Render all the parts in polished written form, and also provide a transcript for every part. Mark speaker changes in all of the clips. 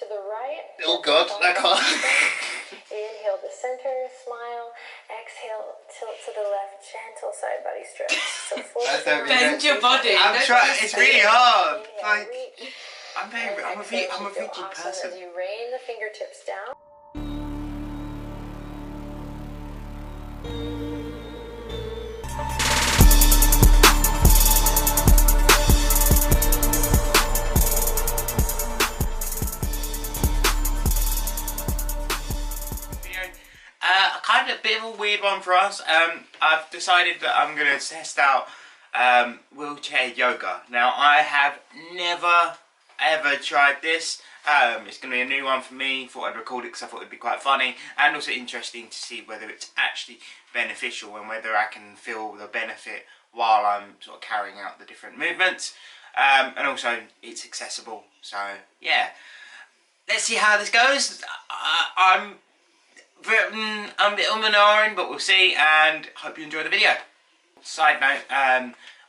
Speaker 1: To the right.
Speaker 2: Oh God, I can't.
Speaker 1: Inhale the center, smile. Exhale, tilt to the left, gentle side body stretch. So
Speaker 3: bend your body.
Speaker 2: I'm trying. It's really hard.
Speaker 1: Inhale,
Speaker 2: Like,
Speaker 1: reach.
Speaker 2: I'm a rigid person.
Speaker 1: As you rain the fingertips down.
Speaker 2: Kind of a bit of a weird one for us. I've decided that I'm going to test out wheelchair yoga. Now, I have never ever tried this. It's going to be a new one for me. Thought I'd record it because I thought it'd be quite funny and also interesting to see whether it's actually beneficial and whether I can feel the benefit while I'm sort of carrying out the different movements. And also, it's accessible. So, yeah. Let's see how this goes. I'm a bit umming, but we'll see, and hope you enjoy the video. Side note,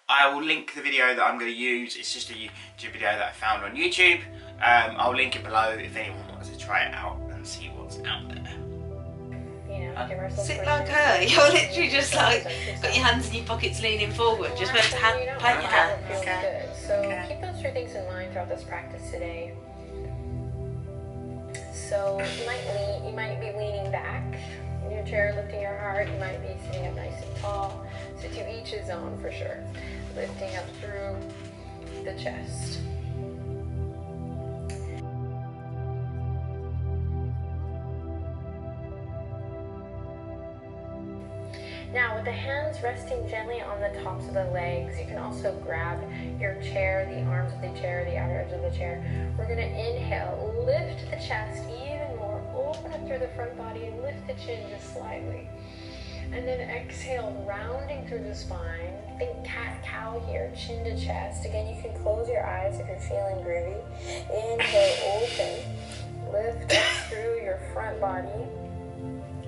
Speaker 2: I will link the video that I'm going to use. It's just a YouTube video that I found on YouTube. I'll link it below if anyone wants to try it out and see what's out there.
Speaker 1: You know, give ourselves
Speaker 3: sit like her. You're literally just like got your hands in your pockets, leaning forward. Just plant your hand.
Speaker 1: Okay. Good. So keep those three things in mind throughout this practice today. So you might be leaning back in your chair, lifting your heart. You might be sitting up nice and tall. So to each his own for sure. Lifting up through the chest. Now, with the hands resting gently on the tops of the legs, you can also grab your chair, the arms of the chair, the outer edge of the chair. We're going to inhale, lift the chest even more, open up through the front body and lift the chin just slightly. And then exhale, rounding through the spine. Think cat-cow here, chin to chest. Again, you can close your eyes if you're feeling groovy. Inhale, open, lift up through your front body.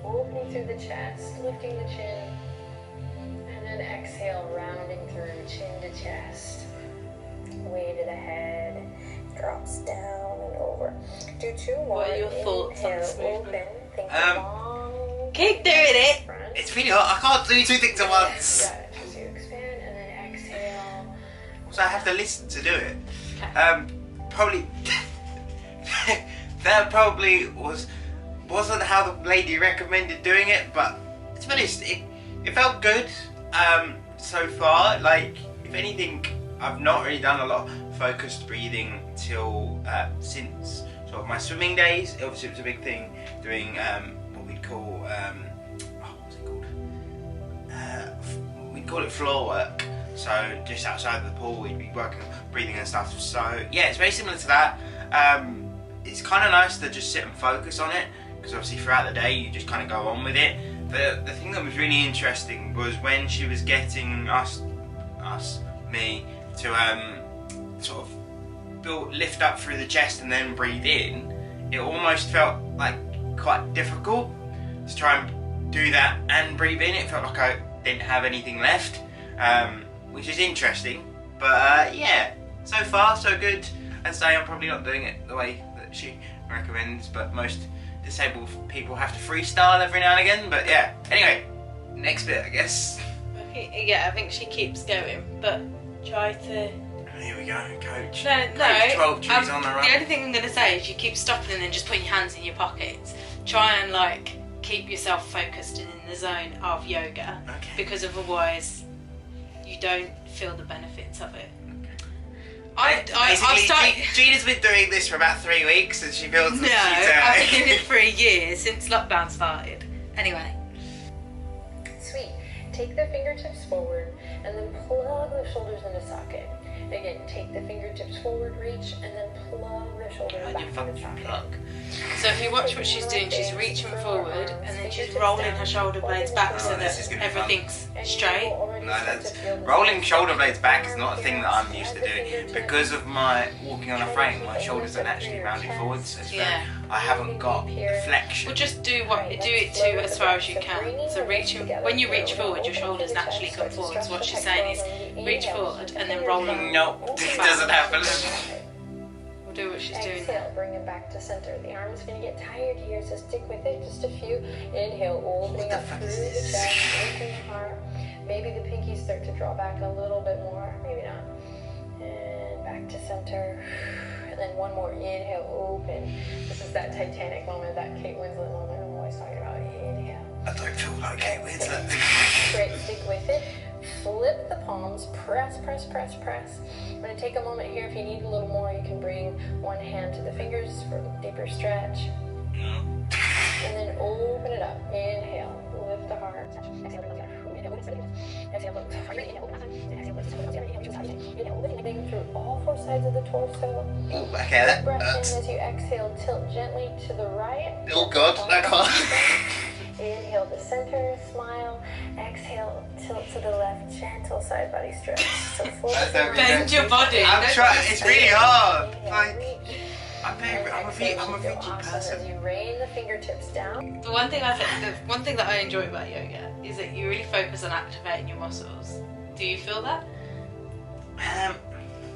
Speaker 1: Opening through the chest, lifting the chin, and then exhale, rounding through chin to chest. Weight of the head drops down and over. Do two more.
Speaker 3: What are your thoughts on this movement?
Speaker 1: Open, think long.
Speaker 3: Keep doing it.
Speaker 2: It's really hard. I can't do two things at once.
Speaker 1: Got it. So you expand and then exhale.
Speaker 2: So I have to listen to do it. Probably that probably wasn't how the lady recommended doing it, but to be honest, it felt good so far. Like, if anything, I've not really done a lot of focused breathing till since sort of my swimming days. Obviously, it was a big thing doing what we'd call what's it called? We'd call it floor work. So just outside the pool, we'd be working on breathing and stuff. So yeah, it's very similar to that. It's kind of nice to just sit and focus on it, because obviously throughout the day you just kind of go on with it. But the thing that was really interesting was when she was getting me to sort of lift up through the chest and then breathe in. It almost felt like quite difficult to try and do that and breathe in. It felt like I didn't have anything left, which is interesting. But yeah, so far so good. I'd say I'm probably not doing it the way that she recommends, but most disabled people have to freestyle every now and again. But yeah, anyway, next bit, I guess.
Speaker 3: Yeah, I think she keeps going, but try to...
Speaker 2: Here we go, coach.
Speaker 3: No.
Speaker 2: Coach 12 trees on the run.
Speaker 3: The only thing I'm going to say is you keep stopping and then just putting your hands in your pockets. Try and like keep yourself focused and in the zone of yoga,
Speaker 2: okay,
Speaker 3: because otherwise you don't feel the benefits of it.
Speaker 2: Gina's been doing this for about 3 weeks and she feels
Speaker 3: No, I've been doing it for a year, since lockdown started. Anyway.
Speaker 1: Sweet. Take the fingertips forward and then plug the shoulders into socket. Again, take the fingertips forward, reach, and then plug the shoulders back into socket.
Speaker 3: So if you watch what she's doing, she's reaching forward and then she's rolling her shoulder blades back so that everything's straight.
Speaker 2: No, rolling shoulder blades back is not a thing that I'm used to doing. Because of my walking on a frame, my shoulders are naturally rounded forwards. So
Speaker 3: yeah.
Speaker 2: I haven't got the flexion.
Speaker 3: Well, just do it to as far as you can. So when you reach forward, your shoulders naturally come forward. So what she's saying is reach forward and then roll them.
Speaker 2: No, it doesn't happen.
Speaker 3: do what she's doing
Speaker 1: Exhale,
Speaker 3: there.
Speaker 1: bring it back to center. The arm's gonna get tired here, so stick with it. Just a few. Inhale, opening up through the chest, lengthen the heart. Maybe the pinkies start to draw back a little bit more, maybe not. And back to center. And then one more. Inhale, open. This is that Titanic moment, that Kate Winslet moment I'm always talking about. Inhale.
Speaker 2: I don't feel like Kate Winslet.
Speaker 1: Great, stick with it. Flip the palms, press, press, press, press. I'm going to take a moment here. If you need a little more, you can bring one hand to the fingers for a deeper stretch. And then open it up. Inhale, lift the heart. Exhale, opening through all four sides of the torso.
Speaker 2: Okay, that
Speaker 1: Breath
Speaker 2: hurts.
Speaker 1: in as you exhale, tilt gently to the right.
Speaker 2: Oh God, that can't.
Speaker 1: Inhale to center, smile. Exhale, tilt to the left, gentle side body stretch. So focus on
Speaker 3: Bend your body.
Speaker 2: I'm
Speaker 3: Don't
Speaker 2: trying.
Speaker 3: just
Speaker 2: It's really hard.
Speaker 1: Inhale,
Speaker 2: Like,
Speaker 1: reach.
Speaker 2: I'm a rigid
Speaker 1: Awesome. As
Speaker 2: person.
Speaker 1: you rain the fingertips down.
Speaker 3: The one thing that I enjoy about yoga is that you really focus on activating your muscles. Do you feel that?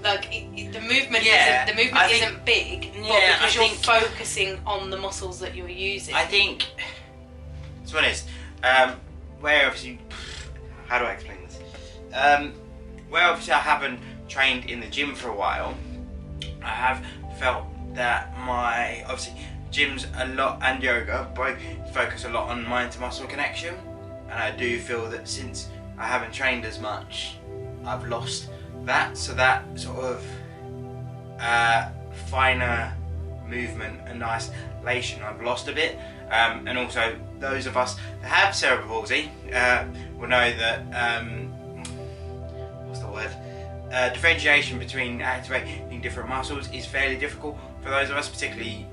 Speaker 3: Like the movement
Speaker 2: Yeah,
Speaker 3: isn't big, but
Speaker 2: yeah,
Speaker 3: because
Speaker 2: I
Speaker 3: you're
Speaker 2: think-
Speaker 3: focusing on the muscles that you're using.
Speaker 2: I think, to be honest, where obviously, how do I explain this? Where obviously I haven't trained in the gym for a while, I have felt that my, obviously, gyms a lot and yoga both focus a lot on mind to muscle connection, and I do feel that since I haven't trained as much, I've lost that, so that sort of finer movement and isolation I've lost a bit. And also those of us that have cerebral palsy will know that what's the word? Differentiation between activating different muscles is fairly difficult for those of us, particularly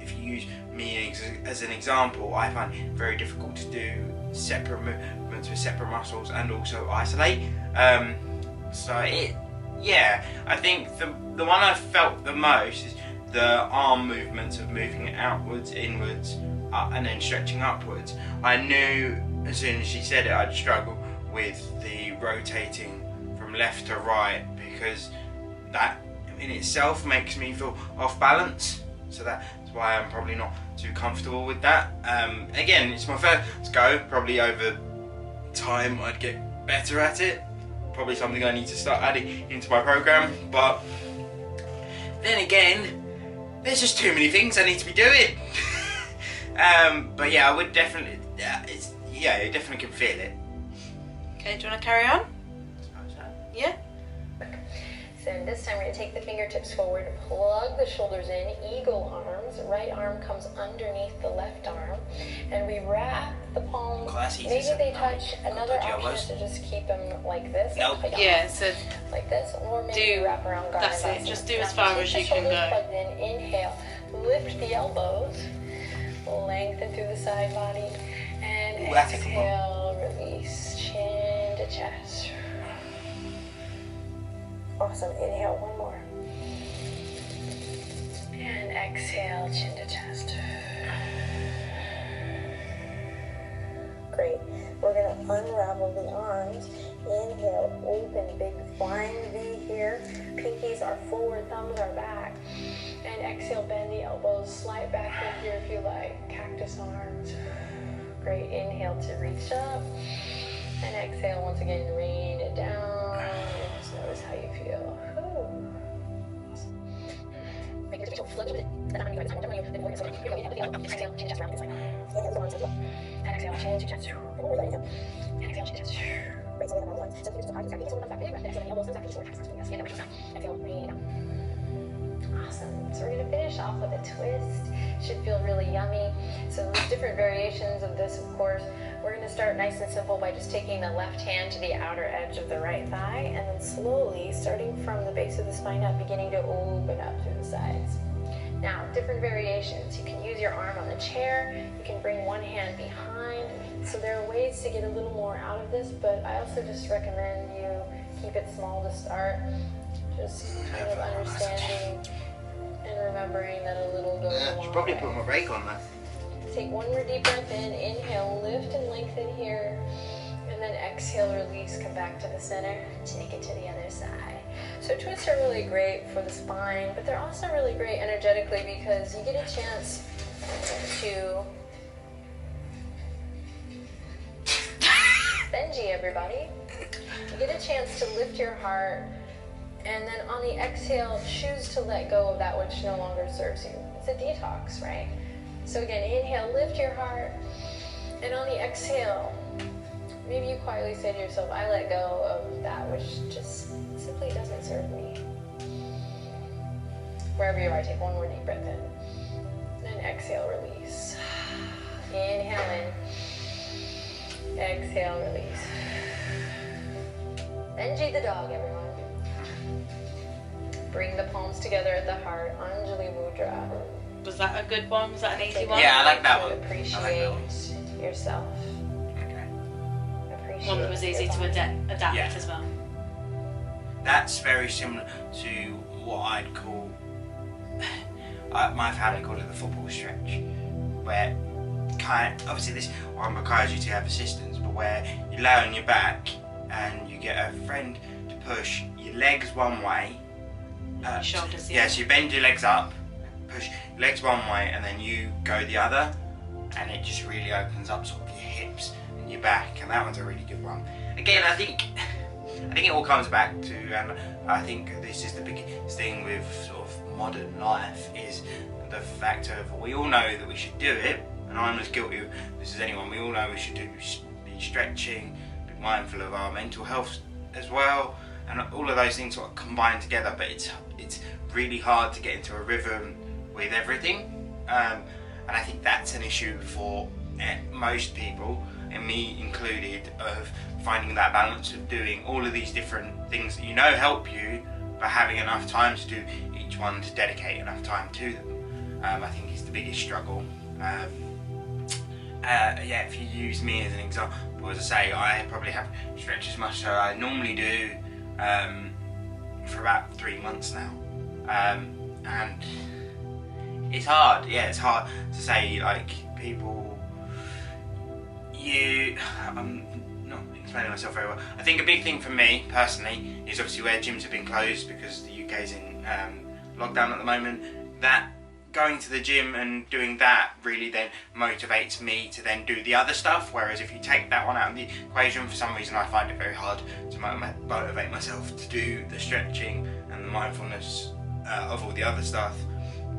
Speaker 2: if you use me as an example. I find it very difficult to do separate movements with separate muscles and also isolate. I think the one I felt the most is the arm movements of moving it outwards, inwards, and then stretching upwards. I knew as soon as she said it I'd struggle with the rotating from left to right, because that in itself makes me feel off balance, so that's why I'm probably not too comfortable with that. Again, it's my first go, probably over time I'd get better at it, probably something I need to start adding into my program, but then again, there's just too many things I need to be doing. But yeah, I would definitely, you definitely can feel it.
Speaker 3: Okay, do you want to carry on? Yeah?
Speaker 1: So this time we're going to take the fingertips forward, plug the shoulders in, eagle arms, right arm comes underneath the left arm, and we wrap the palms, maybe they touch. Another option is to just keep them like this.
Speaker 2: Nope.
Speaker 3: Yeah, so
Speaker 1: Like this, or maybe wrap around Garden
Speaker 3: that's it,
Speaker 1: Boston.
Speaker 3: just do as far as you
Speaker 1: Keep the
Speaker 3: can
Speaker 1: shoulders
Speaker 3: go.
Speaker 1: plugged in, inhale, lift the elbows, lengthen through the side body, and
Speaker 2: Ooh, that's a good
Speaker 1: exhale, release, chin to chest. Awesome, inhale, one more. And exhale, chin to chest. Great. We're going to unravel the arms. Inhale, open, big flying V here. Pinkies are forward, thumbs are back. And exhale, bend the elbows, slide back in here if you like. Cactus arms. Great. Inhale to reach up. And exhale, once again, rain it down. And just notice how you feel. Awesome. Make your feel float a bit. Exhale, chin chest around this way. Inhale, arms up. And exhale, chin to chest. And exhale, chin to chest. Raise the elbows. So fingers to the eyes. Exhale, back big. Exhale, the elbows. Exhale, rain. Awesome. So we're going to finish off with a twist. Should feel really yummy. So there's different variations of this, of course. We're going to start nice and simple by just taking the left hand to the outer edge of the right thigh, and then slowly, starting from the base of the spine up, beginning to open up through the sides. Now, different variations. You can use your arm on the chair. You can bring one hand behind. So there are ways to get a little more out of this, but I also just recommend you keep it small to start. Just kind of understanding and remembering that a little goes a long
Speaker 2: Should probably
Speaker 1: way.
Speaker 2: put my brake on that.
Speaker 1: Take one more deep breath in. Inhale, lift and lengthen here. And And then exhale, release, come back to the center, take it to the other side. So twists are really great for the spine, but they're also really great energetically because you get a chance to Benji, everybody. You get a chance to lift your heart, and then on the exhale, choose to let go of that which no longer serves you. It's a detox, right? So again, inhale, lift your heart, and on the exhale, maybe you quietly say to yourself, I let go of that which just simply doesn't serve me. Wherever you are, take one more deep breath in. Then exhale, release. Inhale in. Exhale, release. Benji the dog, everyone. Bring the palms together at the heart. Anjali Mudra.
Speaker 3: Was that a good one? Was that an easy one?
Speaker 2: Yeah, I like that one.
Speaker 1: Appreciate
Speaker 2: I like that
Speaker 1: yourself.
Speaker 2: Okay.
Speaker 1: Appreciate
Speaker 3: One that was easy to adapt
Speaker 2: Yeah.
Speaker 3: as well.
Speaker 2: That's very similar to what I'd call, my family called it the football stretch, where obviously this requires you to have assistance, but where you lay on your back and you get a friend to push your legs one way,
Speaker 3: Shoulders,
Speaker 2: yeah, so you bend your legs up, push your legs one way, and then you go the other, and it just really opens up sort of your hips and your back, and that one's a really good one. Again, I think it all comes back to, and I think this is the biggest thing with sort of modern life, is the fact of we all know that we should do it, and I'm as guilty of this as anyone. We all know we should be stretching, be mindful of our mental health as well, and all of those things sort of combine together, but it's really hard to get into a rhythm with everything, and I think that's an issue for most people, and me included, of finding that balance of doing all of these different things that you know help you, but having enough time to do each one, to dedicate enough time to them. I think is the biggest struggle. Yeah, if you use me as an example, as I say, I probably have stretched as much as I normally do for about 3 months now, and it's hard. Yeah, it's hard to say, like, people. I'm not explaining myself very well. I think a big thing for me personally is obviously where gyms have been closed because the UK's in lockdown at the moment. That going to the gym and doing that really then motivates me to then do the other stuff, whereas if you take that one out of the equation, for some reason I find it very hard to motivate myself to do the stretching and the mindfulness of all the other stuff,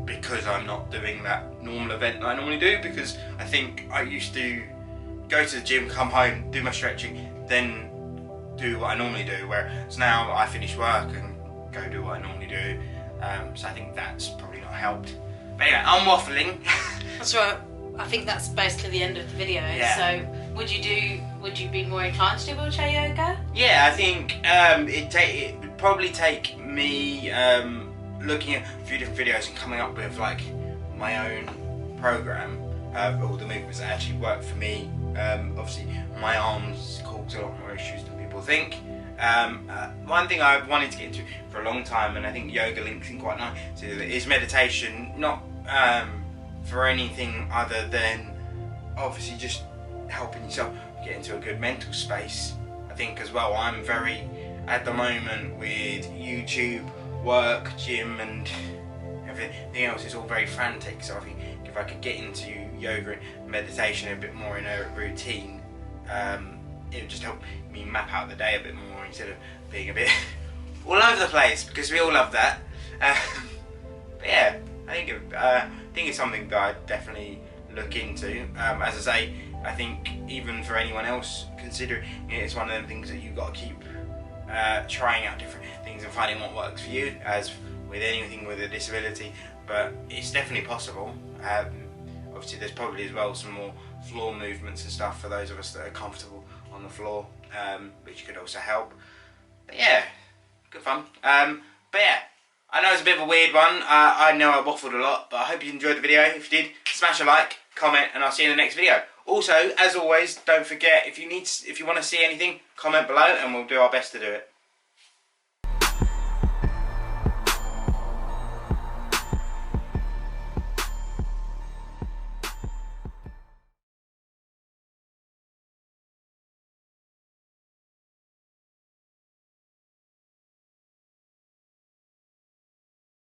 Speaker 2: because I'm not doing that normal event that I normally do, because I think I used to go to the gym, come home, do my stretching, then do what I normally do, whereas now I finish work and go do what I normally do, so I think that's probably not helped. But anyway, I'm waffling.
Speaker 3: That's right. I think that's basically the end of the video.
Speaker 2: Yeah.
Speaker 3: So, would you be more inclined to do wheelchair yoga?
Speaker 2: Yeah, I think it would probably take me looking at a few different videos and coming up with like my own program of all the movements that actually work for me. Obviously, my arms cause a lot more issues than people think. One thing I've wanted to get into for a long time, and I think yoga links in quite nice to it, is meditation. Not for anything other than obviously just helping yourself get into a good mental space. I think as well, I'm very, at the moment, with YouTube, work, gym and everything else, is all very frantic, so I think if I could get into yoga and meditation a bit more in a routine, it would just help me map out the day a bit more instead of being a bit all over the place, because we all love that. But yeah, I think it's something that I'd definitely look into. As I say, I think even for anyone else considering it, it's one of them things that you've got to keep trying out different things and finding what works for you, as with anything with a disability, but it's definitely possible. Obviously there's probably as well some more floor movements and stuff for those of us that are comfortable on the floor, which could also help. But yeah, good fun. But yeah, I know it's a bit of a weird one. I know I waffled a lot, but I hope you enjoyed the video. If you did, smash a like, comment, and I'll see you in the next video. Also, as always, don't forget, if you want to see anything, comment below and we'll do our best to do it.